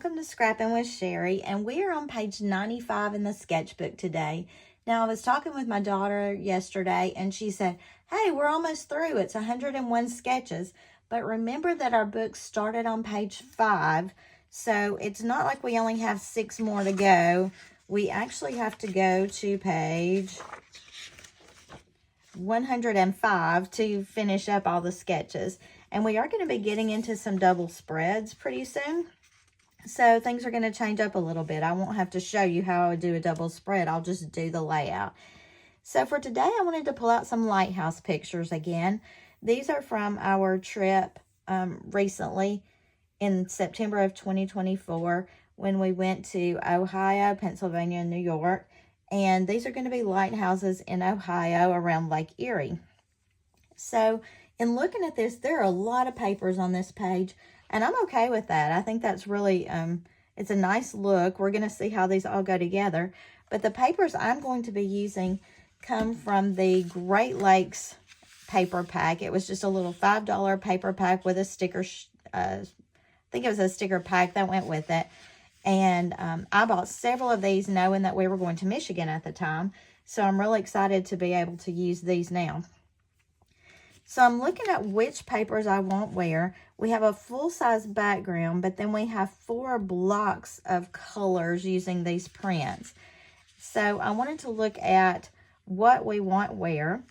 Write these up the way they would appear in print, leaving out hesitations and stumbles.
welcome to Scrappin with Sheri, and we are on page 95 in the sketchbook today. Now, I was talking with my daughter yesterday, and she said, hey, we're almost through. It's 101 sketches, but remember that our book started on page 5, so it's not like we only have 6 more to go. We actually have to go to page 105 to finish up all the sketches. And we are going to be getting into some double spreads pretty soon. So things are going to change up a little bit. I won't have to show you how I would do a double spread. I'll just do the layout. So for today, I wanted to pull out some Lighthouse pictures again. These are from our trip recently in September of 2024 when we went to Ohio, Pennsylvania, and New York. And these are going to be lighthouses in Ohio around Lake Erie. So in looking at this, there are a lot of papers on this page, and I'm okay with that. I think that's really, it's a nice look. We're going to see how these all go together. But the papers I'm going to be using come from the Great Lakes paper pack. It was just a little $5 paper pack with a sticker, I think it was a sticker pack that went with it. And I bought several of these knowing that we were going to Michigan at the time. So I'm really excited to be able to use these now. So I'm looking at which papers I want where. We have a full-size background, but then we have 4 blocks of colors using these prints. So I wanted to look at what we want where.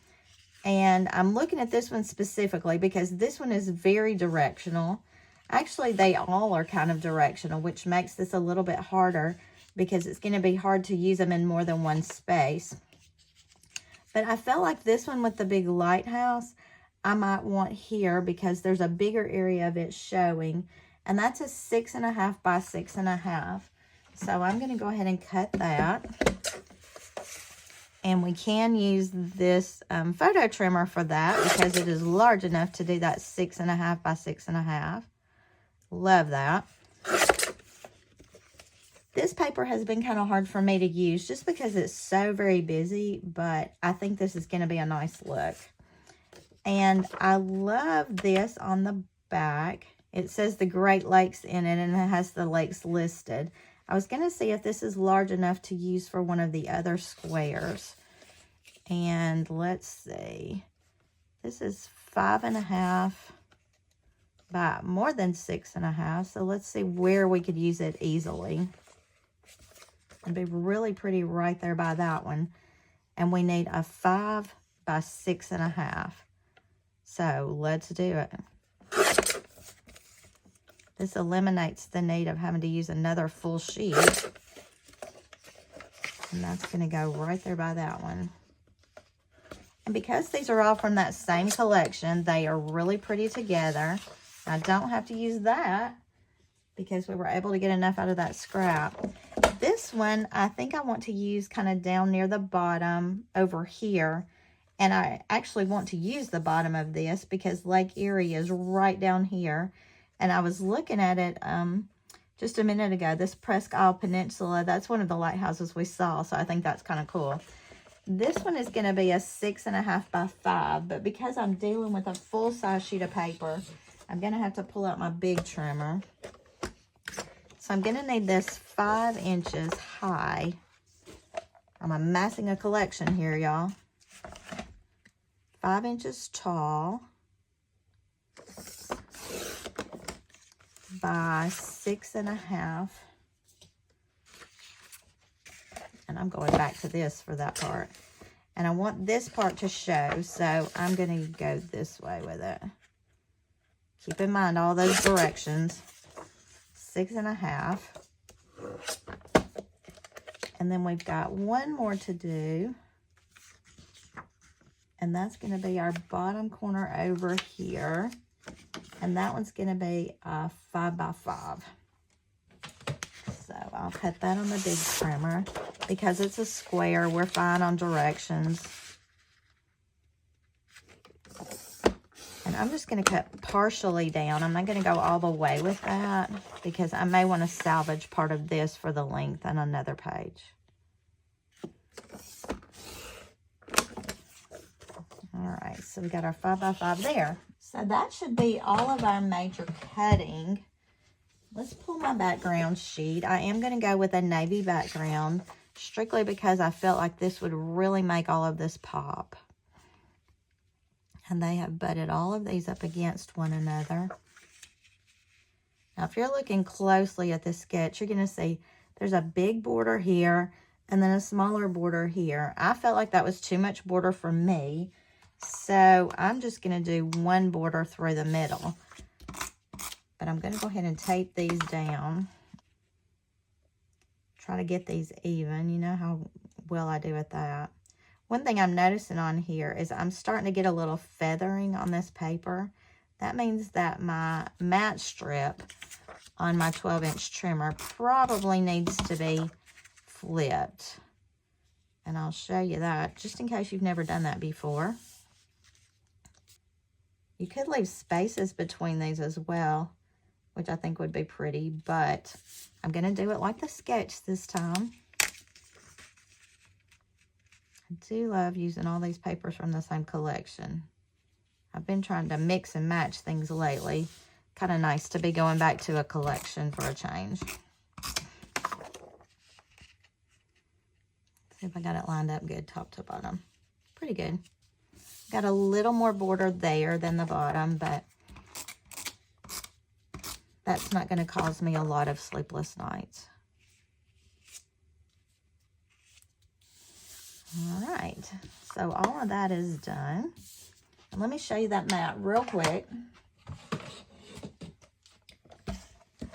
And I'm looking at this one specifically because this one is very directional. Actually, they all are kind of directional, which makes this a little bit harder because it's going to be hard to use them in more than one space. But I felt like this one with the big lighthouse, I might want here because there's a bigger area of it showing. And that's a 6.5 by 6.5. So I'm going to go ahead and cut that. And we can use this photo trimmer for that because it is large enough to do that 6.5 by 6.5. Love that. This paper has been kind of hard for me to use just because it's so very busy, but I think this is going to be a nice look. And I love this on the back. It says the Great Lakes in it, and it has the lakes listed. I was going to see if this is large enough to use for one of the other squares. And let's see. This is 5.5 by more than 6.5. So let's see where we could use it easily. It'd be really pretty right there by that one. And we need a 5 by 6.5. So let's do it. This eliminates the need of having to use another full sheet. And that's going to go right there by that one. And because these are all from that same collection, they are really pretty together. I don't have to use that because we were able to get enough out of that scrap. This one, I think I want to use kind of down near the bottom over here. And I actually want to use the bottom of this because Lake Erie is right down here. And I was looking at it just a minute ago. This Presque Isle Peninsula, that's one of the lighthouses we saw. So I think that's kind of cool. This one is going to be a 6.5 by 5. But because I'm dealing with a full-size sheet of paper, I'm going to have to pull out my big trimmer. So I'm going to need this 5 inches high. I'm amassing a collection here, y'all. 5 inches tall by 6.5. And I'm going back to this for that part. And I want this part to show, so I'm going to go this way with it. Keep in mind all those directions. 6.5. And then we've got one more to do. And that's going to be our bottom corner over here. And that one's going to be a 5 by 5. So I'll cut that on the big trimmer. Because it's a square, we're fine on directions. And I'm just going to cut partially down. I'm not going to go all the way with that because I may want to salvage part of this for the length on another page. All right, so we got our 5 by 5 there. So that should be all of our major cutting. Let's pull my background sheet. I am going to go with a navy background, strictly because I felt like this would really make all of this pop. And they have butted all of these up against one another. Now, if you're looking closely at this sketch, you're going to see there's a big border here and then a smaller border here. I felt like that was too much border for me, so I'm just going to do one border through the middle. But I'm going to go ahead and tape these down. Try to get these even. You know how well I do at that. One thing I'm noticing on here is I'm starting to get a little feathering on this paper. That means that my mat strip on my 12-inch trimmer probably needs to be flipped. And I'll show you that just in case you've never done that before. You could leave spaces between these as well, which I think would be pretty, but I'm going to do it like the sketch this time. I do love using all these papers from the same collection. I've been trying to mix and match things lately. Kind of nice to be going back to a collection for a change. See if I got it lined up good top to bottom. Pretty good. Got a little more border there than the bottom, but that's not going to cause me a lot of sleepless nights. All right, so all of that is done. And let me show you that mat real quick.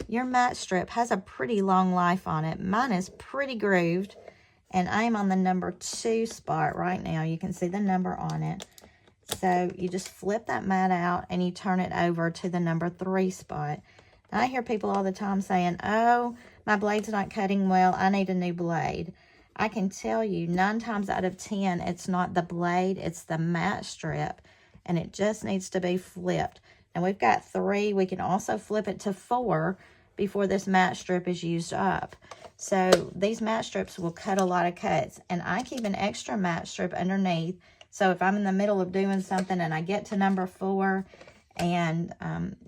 Your mat strip has a pretty long life on it. Mine is pretty grooved, and I am on the number 2 spot right now. You can see the number on it. So you just flip that mat out and you turn it over to the number 3 spot. Now, I hear people all the time saying, oh, my blade's not cutting well, I need a new blade. I can tell you 9 times out of 10, it's not the blade, it's the mat strip, and it just needs to be flipped. And we've got 3. We can also flip it to 4 before this mat strip is used up. So these mat strips will cut a lot of cuts, and I keep an extra mat strip underneath. So if I'm in the middle of doing something and I get to number 4 and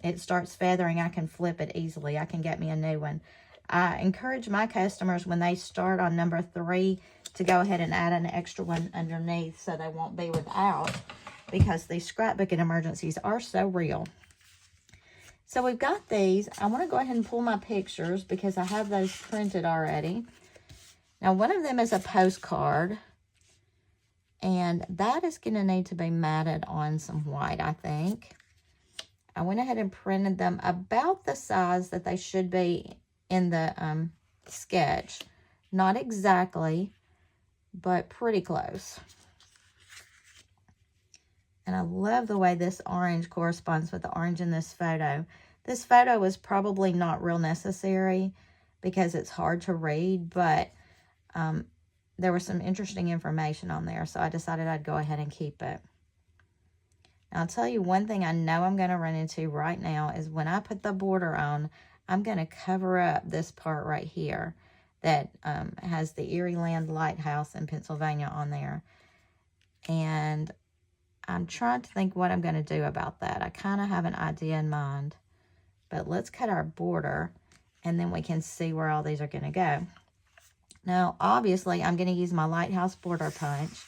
it starts feathering, I can flip it easily. I can get me a new one. I encourage my customers when they start on number 3 to go ahead and add an extra one underneath so they won't be without, because these scrapbooking emergencies are so real. So we've got these. I want to go ahead and pull my pictures because I have those printed already. Now, one of them is a postcard, and that is going to need to be matted on some white, I think. I went ahead and printed them about the size that they should be in the sketch. Not exactly, but pretty close. And I love the way this orange corresponds with the orange in this photo. This photo was probably not real necessary because it's hard to read, but there was some interesting information on there, so I decided I'd go ahead and keep it. Now, I'll tell you one thing I know I'm going to run into right now is when I put the border on, I'm going to cover up this part right here that has the Erie Land Lighthouse in Pennsylvania on there. And I'm trying to think what I'm going to do about that. I kind of have an idea in mind. But let's cut our border, and then we can see where all these are going to go. Now, obviously, I'm going to use my Lighthouse border punch.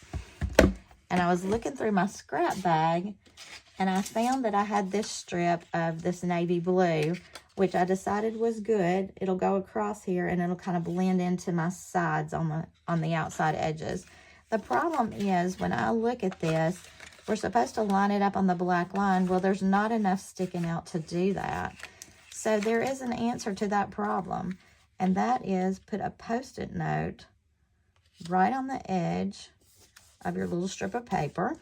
And I was looking through my scrap bag, and I found that I had this strip of this navy blue, which I decided was good. It'll go across here, and it'll kind of blend into my sides on the outside edges. The problem is, when I look at this, we're supposed to line it up on the black line. Well, there's not enough sticking out to do that. So there is an answer to that problem, and that is put a Post-it note right on the edge of your little strip of paper.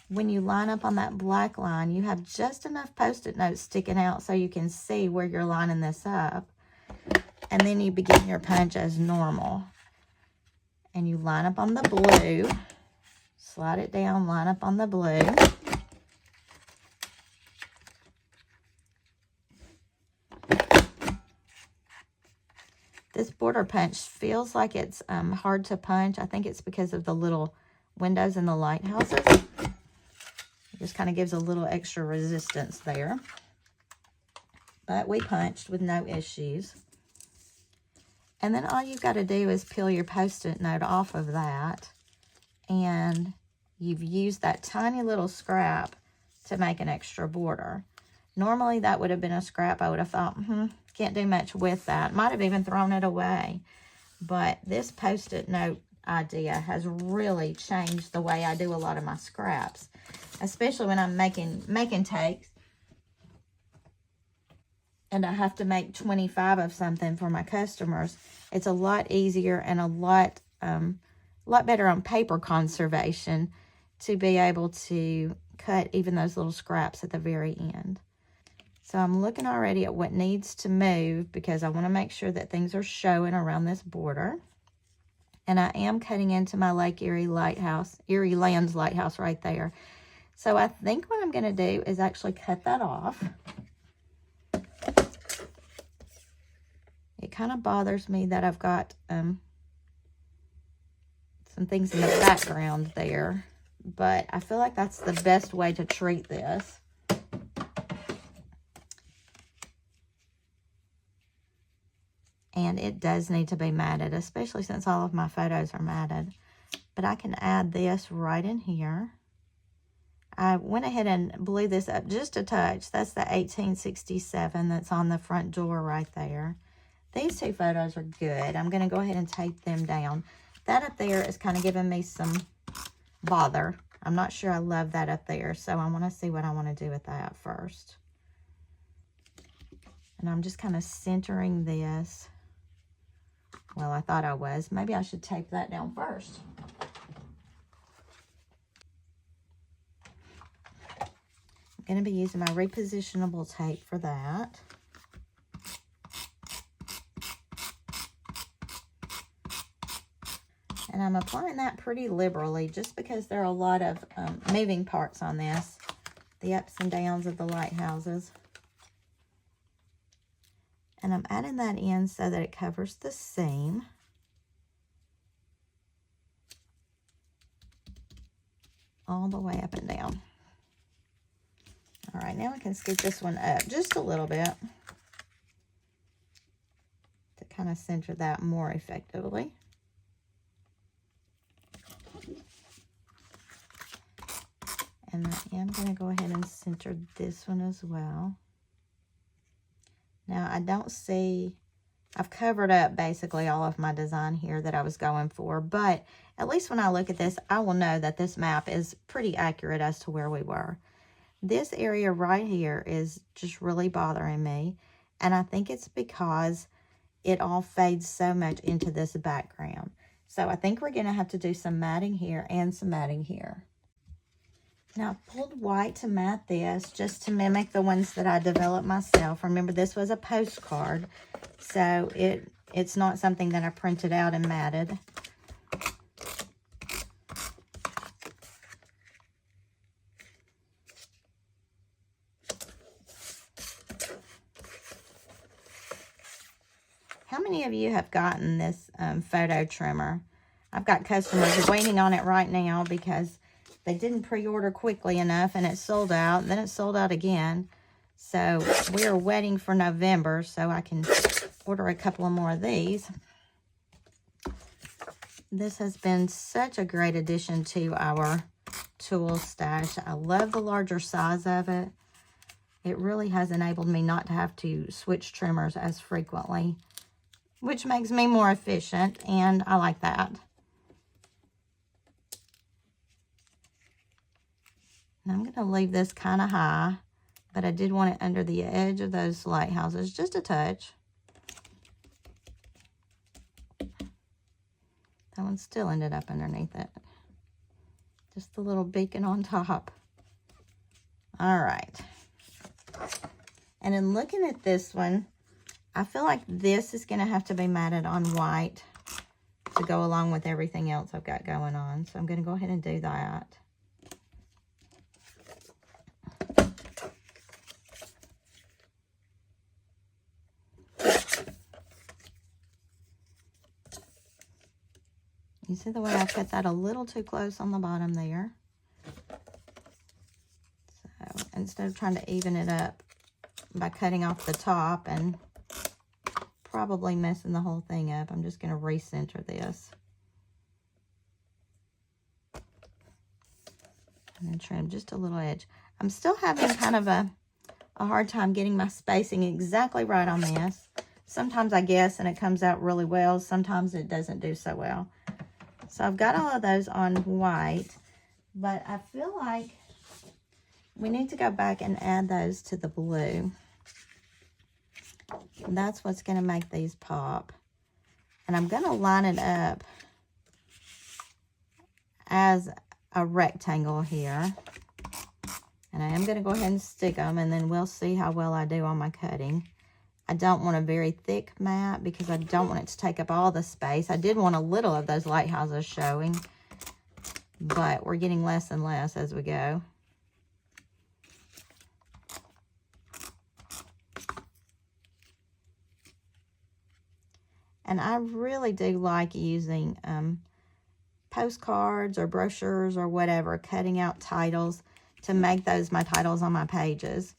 When you line up on that black line, you have just enough Post-it notes sticking out so you can see where you're lining this up. And then you begin your punch as normal. And you line up on the blue. Slide it down, line up on the blue. This border punch feels like it's hard to punch. I think it's because of the little windows in the lighthouses. It just kind of gives a little extra resistance there. but we punched with no issues. And then all you've got to do is peel your Post-it note off of that, and you've used that tiny little scrap to make an extra border. Normally that would have been a scrap I would have thought, can't do much with that. Might have even thrown it away. But this Post-it note idea has really changed the way I do a lot of my scraps, especially when I'm making takes and I have to make 25 of something for my customers. It's a lot easier and a lot better on paper conservation to be able to cut even those little scraps at the very end. So I'm looking already at what needs to move because I want to make sure that things are showing around this border. And I am cutting into my Lake Erie Lighthouse, Erie Lands Lighthouse right there. So I think what I'm going to do is actually cut that off. It kind of bothers me that I've got some things in the background there, but I feel like that's the best way to treat this. And it does need to be matted, especially since all of my photos are matted. But I can add this right in here. I went ahead and blew this up just a touch. That's the 1867 that's on the front door right there. These two photos are good. I'm going to go ahead and tape them down. That up there is kind of giving me some bother. I'm not sure I love that up there, so I want to see what I want to do with that first. And I'm just kind of centering this. Well, I thought I was. Maybe I should tape that down first. I'm going to be using my repositionable tape for that. And I'm applying that pretty liberally just because there are a lot of moving parts on this. The ups and downs of the lighthouses. And I'm adding that in so that it covers the seam. All the way up and down. All right, now I can scoop this one up just a little bit to kind of center that more effectively. And I am going to go ahead and center this one as well. Now, I don't see, I've covered up basically all of my design here that I was going for, but at least when I look at this, I will know that this map is pretty accurate as to where we were. This area right here is just really bothering me, and I think it's because it all fades so much into this background. So I think we're going to have to do some matting here and some matting here. Now, I pulled white to mat this just to mimic the ones that I developed myself. Remember, this was a postcard, so it's not something that I printed out and matted. How many of you have gotten this photo trimmer? I've got customers waiting on it right now because they didn't pre-order quickly enough and it sold out. Then it sold out again. So we are waiting for November so I can order a couple of more of these. This has been such a great addition to our tool stash. I love the larger size of it. It really has enabled me not to have to switch trimmers as frequently, which makes me more efficient, and I like that. Now I'm going to leave this kind of high, but I did want it under the edge of those lighthouses, just a touch. That one still ended up underneath it. Just the little beacon on top. All right. And in looking at this one, I feel like this is going to have to be matted on white to go along with everything else I've got going on. So I'm going to go ahead and do that. You see the way I cut that a little too close on the bottom there. So instead of trying to even it up by cutting off the top and probably messing the whole thing up. I'm just going to recenter this. And then trim just a little edge. I'm still having kind of a hard time getting my spacing exactly right on this. Sometimes I guess and it comes out really well. Sometimes it doesn't do so well. So I've got all of those on white. But I feel like we need to go back and add those to the blue. And that's what's going to make these pop. And I'm going to line it up as a rectangle here. And I am going to go ahead and stick them, and then we'll see how well I do on my cutting. I don't want a very thick mat because I don't want it to take up all the space. I did want a little of those lighthouses showing, but we're getting less and less as we go. And I really do like using postcards or brochures or whatever, cutting out titles to make those my titles on my pages.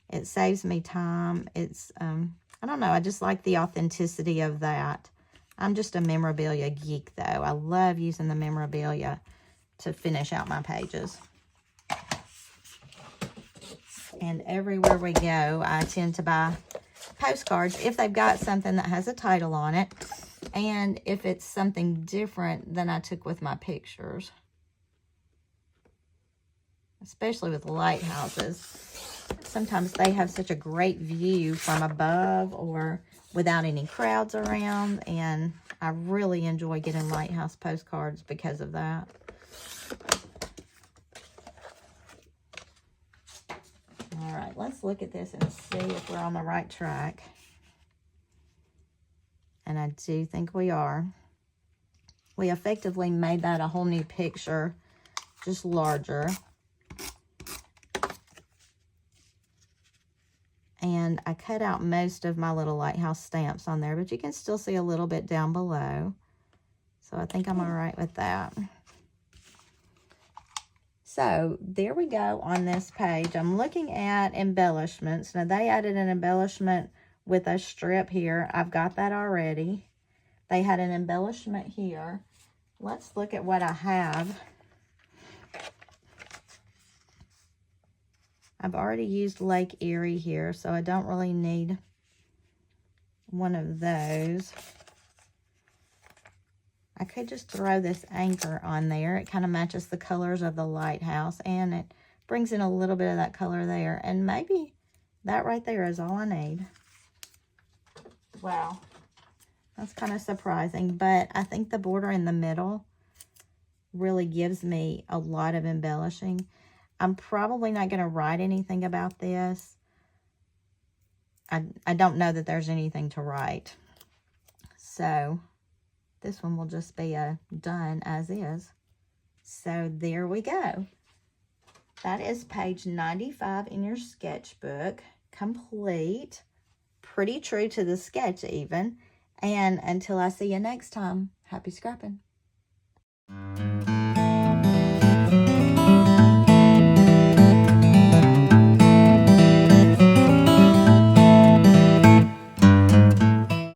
It saves me time. It's, I don't know, I just like the authenticity of that. I'm just a memorabilia geek, though. I love using the memorabilia to finish out my pages. And everywhere we go, I tend to buy postcards if they've got something that has a title on it, and if it's something different than I took with my pictures. Especially with lighthouses. Sometimes they have such a great view from above or without any crowds around, and I really enjoy getting lighthouse postcards because of that. All right, let's look at this and see if we're on the right track. And I do think we are. We effectively made that a whole new picture, just larger. And I cut out most of my little lighthouse stamps on there, but you can still see a little bit down below. So I think I'm all right with that. So there we go on this page. I'm looking at embellishments. Now they added an embellishment with a strip here. I've got that already. They had an embellishment here. Let's look at what I have. I've already used Lake Erie here, so I don't really need one of those. I could just throw this anchor on there. It kind of matches the colors of the lighthouse, and it brings in a little bit of that color there. And maybe that right there is all I need. Wow. That's kind of surprising, but I think the border in the middle really gives me a lot of embellishing. I'm probably not going to write anything about this. I don't know that there's anything to write. So this one will just be a done as is. So there we go. That is page 95 in your sketchbook. Complete. Pretty true to the sketch even. And until I see you next time, happy scrapping.